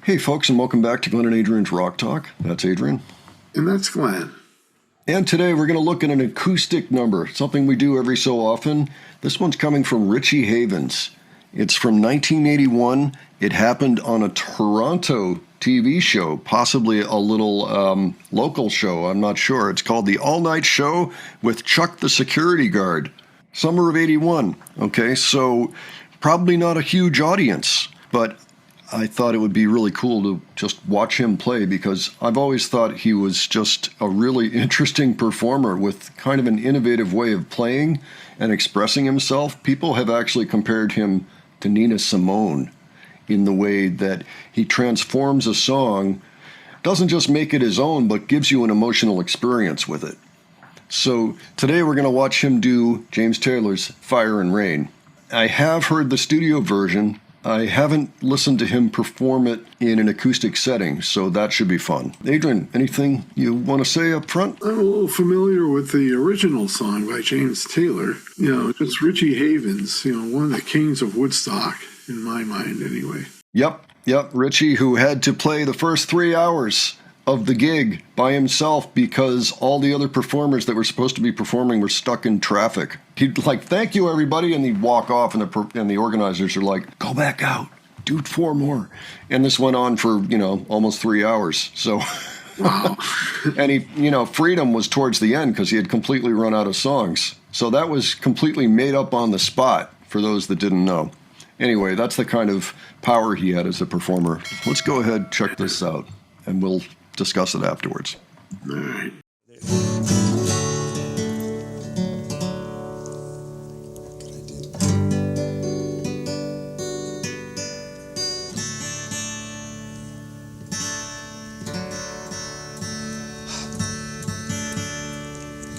Hey folks, and welcome back to Glenn and Adrian's Rock Talk. That's Adrian. And that's Glenn. And today we're going to look at an acoustic number, something we do every so often. This one's coming from Richie Havens. It's from 1981. It happened on a Toronto TV show, possibly a little local show, I'm not sure. It's called The All Night Show with Chuck the Security Guard. Summer of 81. Okay, so probably not a huge audience, but I thought it would be really cool to just watch him play because I've always thought he was just a really interesting performer with kind of an innovative way of playing and expressing himself. People have actually compared him to Nina Simone in the way that he transforms a song, doesn't just make it his own, but gives you an emotional experience with it. So today we're going to watch him do James Taylor's Fire and Rain. I have heard the studio version. I haven't listened to him perform it in an acoustic setting, so that should be fun. Adrian, anything you want to say up front? I'm a little familiar with the original song by James Taylor. It's Richie Havens, one of the kings of Woodstock, in my mind anyway. Yep, Richie, who had to play the first 3 hours of the gig by himself because all the other performers that were supposed to be performing were stuck in traffic. He'd like, thank you, everybody, and he'd walk off, and the organizers are like, go back out, do 4 more. And this went on for, almost 3 hours. So, wow. And he, Freedom was towards the end because he had completely run out of songs. So that was completely made up on the spot for those that didn't know. Anyway, that's the kind of power he had as a performer. Let's go ahead, check this out, and we'll discuss it afterwards. All right.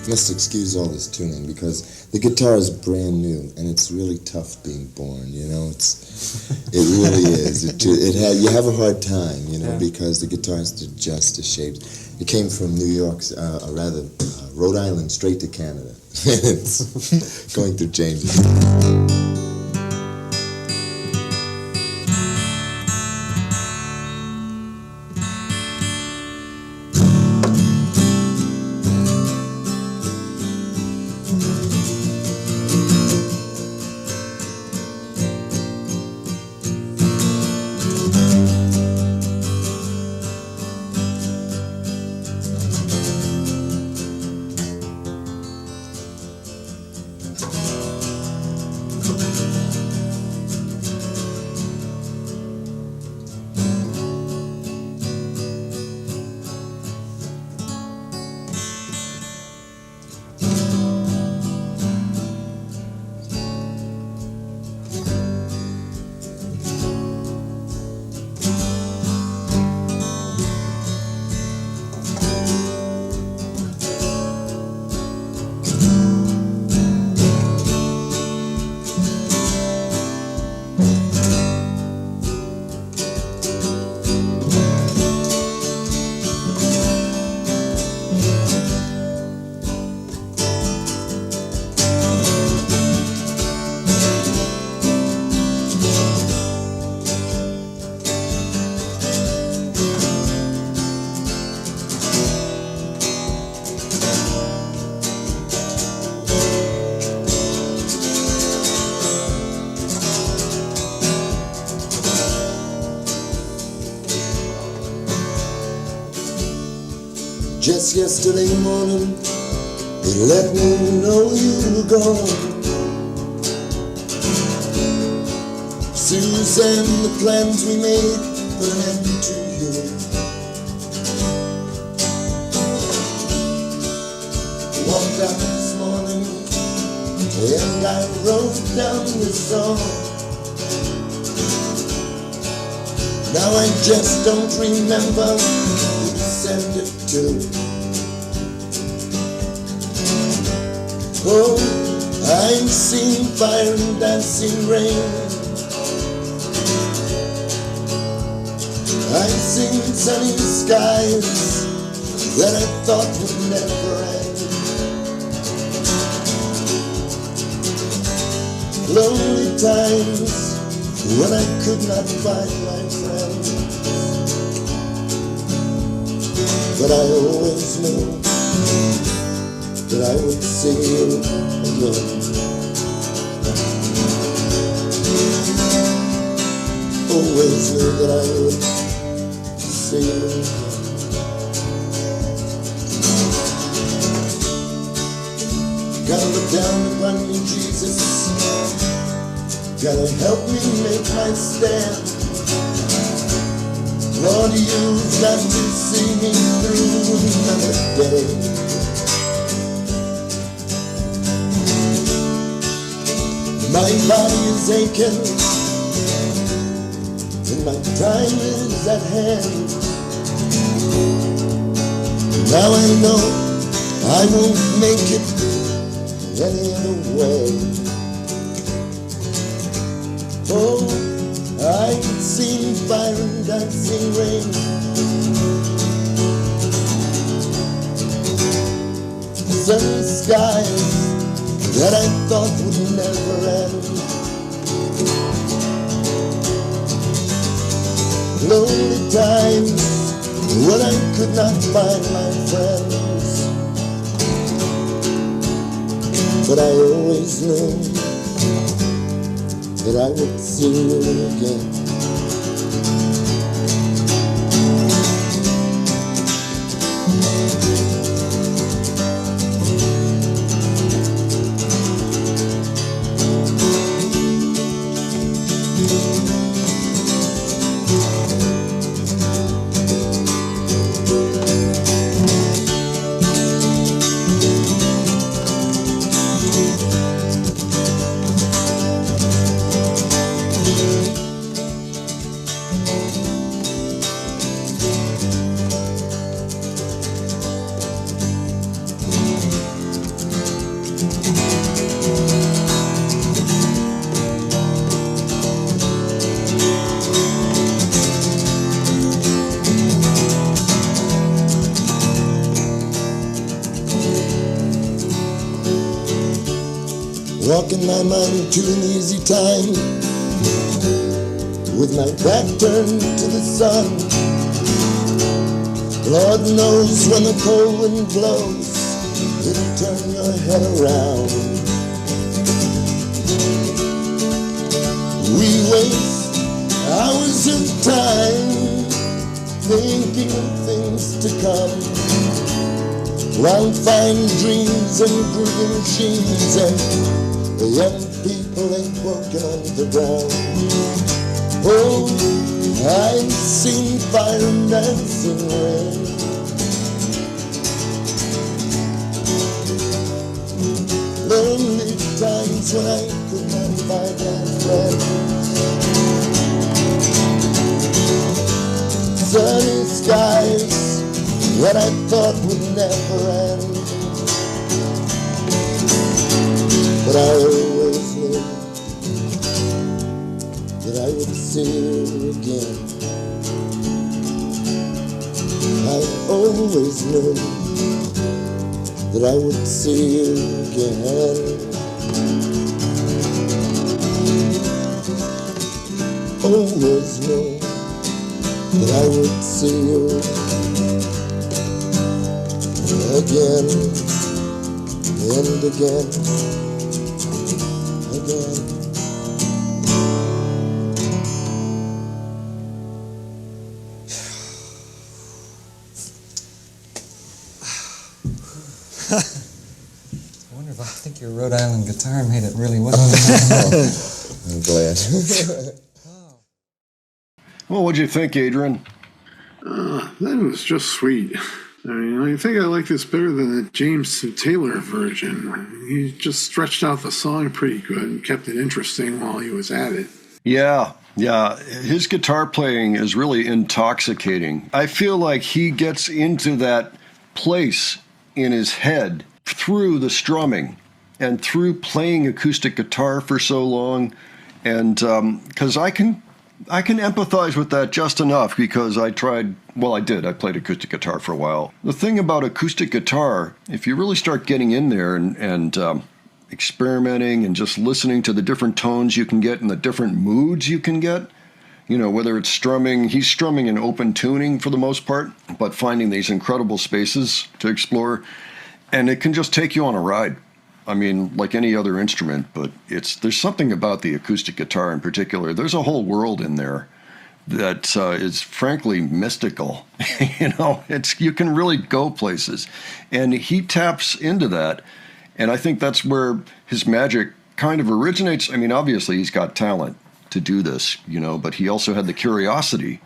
You must excuse all this tuning because the guitar is brand new and it's really tough being born. It really is. You have a hard time, because the guitar has to adjust to shapes. It came from New York, Rhode Island, straight to Canada. It's going through changes. Just yesterday morning, they let me know you were gone. Susan, the plans we made put an end to you. I walked out this morning and I wrote down this song. Now I just don't remember who to send it to. Oh, I've seen fire and dancing rain. I've seen sunny skies that I thought would never end. Lonely times when I could not find my friend. but I always knew that I would see you again. Always knew that I would see you again. Gotta look down upon me, Jesus. Gotta help me make my stand. Lord, you've got to see me through another day. My body is aching, and my time is at hand. Now I know I won't make it any other way. Oh, I've seen fire and dancing rain, sunny skies that I thought would never end, lonely times when I could not find my friends. But I always knew that I would see you again. Walking my mind to an easy time, with my back turned to the sun. Lord knows when the cold wind blows, it'll turn your head around. We waste hours of time thinking of things to come, while fine dreams and groovy machines and the young people ain't walking on the ground. Oh, I've seen fire and dancing rain, lonely times when I could not find my friends, sunny skies that I thought would never end. But I always knew that I would see you again. I always knew that I would see you again. Always knew that I would see you again and again. I wonder if I think your Rhode Island guitar made it really well. I'm glad. Well, what'd you think, Adrian? That was just sweet. I mean, I think I like this better than the James Taylor version. He just stretched out the song pretty good and kept it interesting while he was at it. Yeah. His guitar playing is really intoxicating. I feel like he gets into that place in his head through the strumming and through playing acoustic guitar for so long. And because I can empathize with that just enough, because I played acoustic guitar for a while. The thing about acoustic guitar, if you really start getting in there and experimenting and just listening to the different tones you can get and the different moods you can get, whether it's strumming, he's strumming in open tuning for the most part, but finding these incredible spaces to explore, and it can just take you on a ride. I mean, like any other instrument, but there's something about the acoustic guitar in particular. There's a whole world in there that is frankly mystical. You can really go places, and he taps into that, and I think that's where his magic kind of originates. I mean, obviously he's got talent to do this, but he also had the curiosity,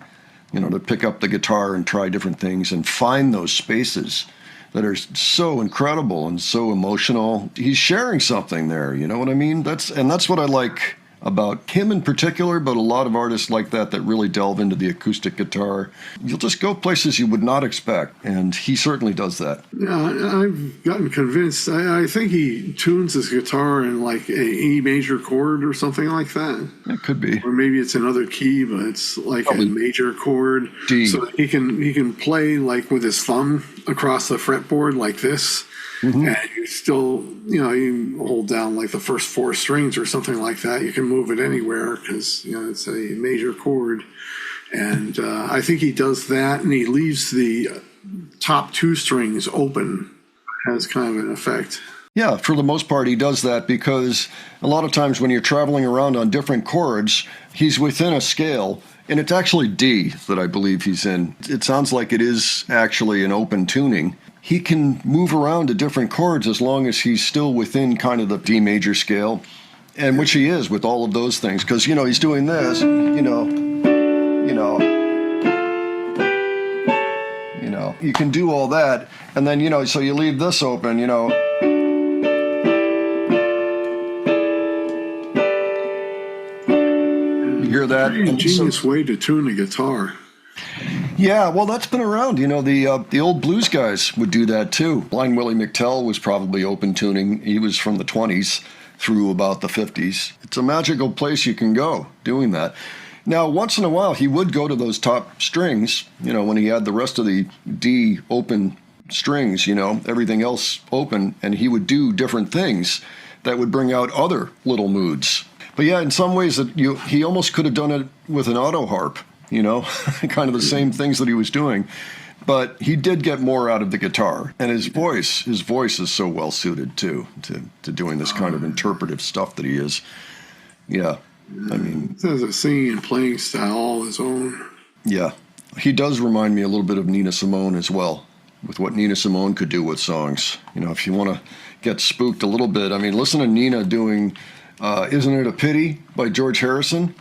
to pick up the guitar and try different things and find those spaces that are so incredible and so emotional. He's sharing something there, you know what I mean? That's what I like about him in particular, but a lot of artists like that really delve into the acoustic guitar. You'll just go places you would not expect, and he certainly does that. Yeah, I've gotten convinced. I think he tunes his guitar in like a E major chord or something like that. It could be. Or maybe it's another key, but it's like a major chord. D. So he can play like with his thumb across the fretboard like this. Mm-hmm. And you still, you hold down like the first 4 strings or something like that. You can move it anywhere because, it's a major chord. And I think he does that, and he leaves the top 2 strings open. Has kind of an effect. Yeah, for the most part, he does that because a lot of times when you're traveling around on different chords, he's within a scale. And it's actually D that I believe he's in. It sounds like it is actually an open tuning. He can move around to different chords as long as he's still within kind of the D major scale, and which he is with all of those things. Because, he's doing this, you can do all that. And then, so you leave this open, You hear that? Ingenious way to tune a guitar. Yeah, well, that's been around. The old blues guys would do that too. Blind Willie McTell was probably open tuning. He was from the 20s through about the 50s. It's a magical place you can go doing that. Now, once in a while, he would go to those top strings, when he had the rest of the D open strings, everything else open, and he would do different things that would bring out other little moods. But yeah, in some ways, he almost could have done it with an auto harp. Kind of the same things that he was doing. But he did get more out of the guitar. And his voice is so well suited, too, to doing this kind of interpretive stuff that he is. Yeah, I mean... He has a singing and playing style all his own. Yeah. He does remind me a little bit of Nina Simone as well, with what Nina Simone could do with songs. If you want to get spooked a little bit, I mean, listen to Nina doing Isn't It a Pity by George Harrison.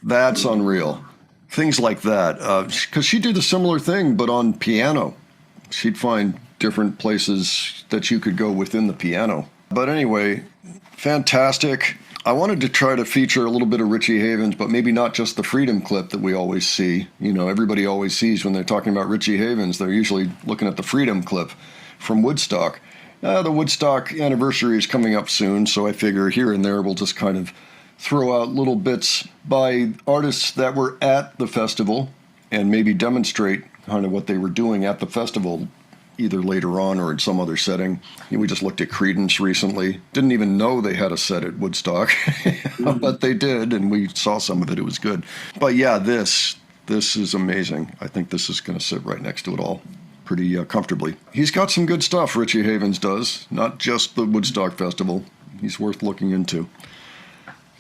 That's unreal. Things like that, because she'd do the similar thing, but on piano. She'd find different places that you could go within the piano. But anyway, fantastic. I wanted to try to feature a little bit of Richie Havens, but maybe not just the Freedom clip that we always see. Everybody always sees when they're talking about Richie Havens, they're usually looking at the Freedom clip from Woodstock. The Woodstock anniversary is coming up soon, so I figure here and there we'll just kind of throw out little bits by artists that were at the festival and maybe demonstrate kind of what they were doing at the festival, either later on or in some other setting. We just looked at Creedence recently. Didn't even know they had a set at Woodstock, but they did, and we saw some of it. It was good. But yeah, this is amazing. I think this is going to sit right next to it all pretty comfortably. He's got some good stuff, Richie Havens does, not just the Woodstock Festival. He's worth looking into.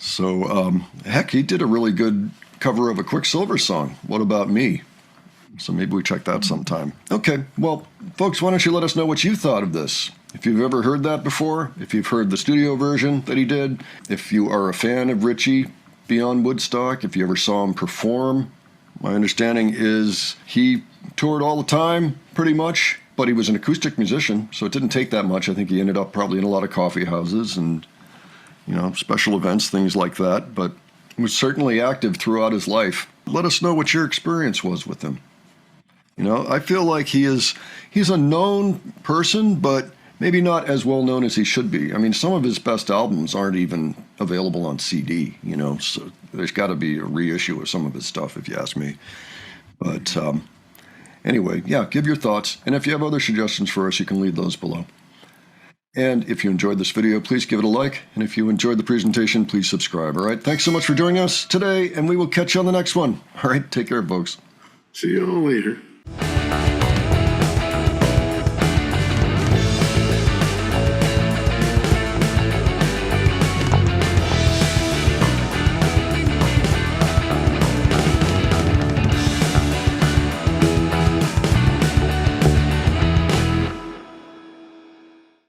So, heck, he did a really good cover of a Quicksilver song, What About Me? So maybe we check that sometime. Okay, well, folks, why don't you let us know what you thought of this? If you've ever heard that before, if you've heard the studio version that he did, if you are a fan of Richie beyond Woodstock, if you ever saw him perform, my understanding is he toured all the time, pretty much, but he was an acoustic musician, so it didn't take that much. I think he ended up probably in a lot of coffee houses and special events, things like that, but was certainly active throughout his life. Let us know what your experience was with him. I feel like he's a known person, but maybe not as well known as he should be. I mean, some of his best albums aren't even available on CD, so there's got to be a reissue of some of his stuff, if you ask me. But anyway, yeah, give your thoughts, and if you have other suggestions for us, you can leave those below. And if you enjoyed this video, please give it a like. And if you enjoyed the presentation, please subscribe. All right. Thanks so much for joining us today, and we will catch you on the next one. All right. Take care, folks. See you all later. Bye.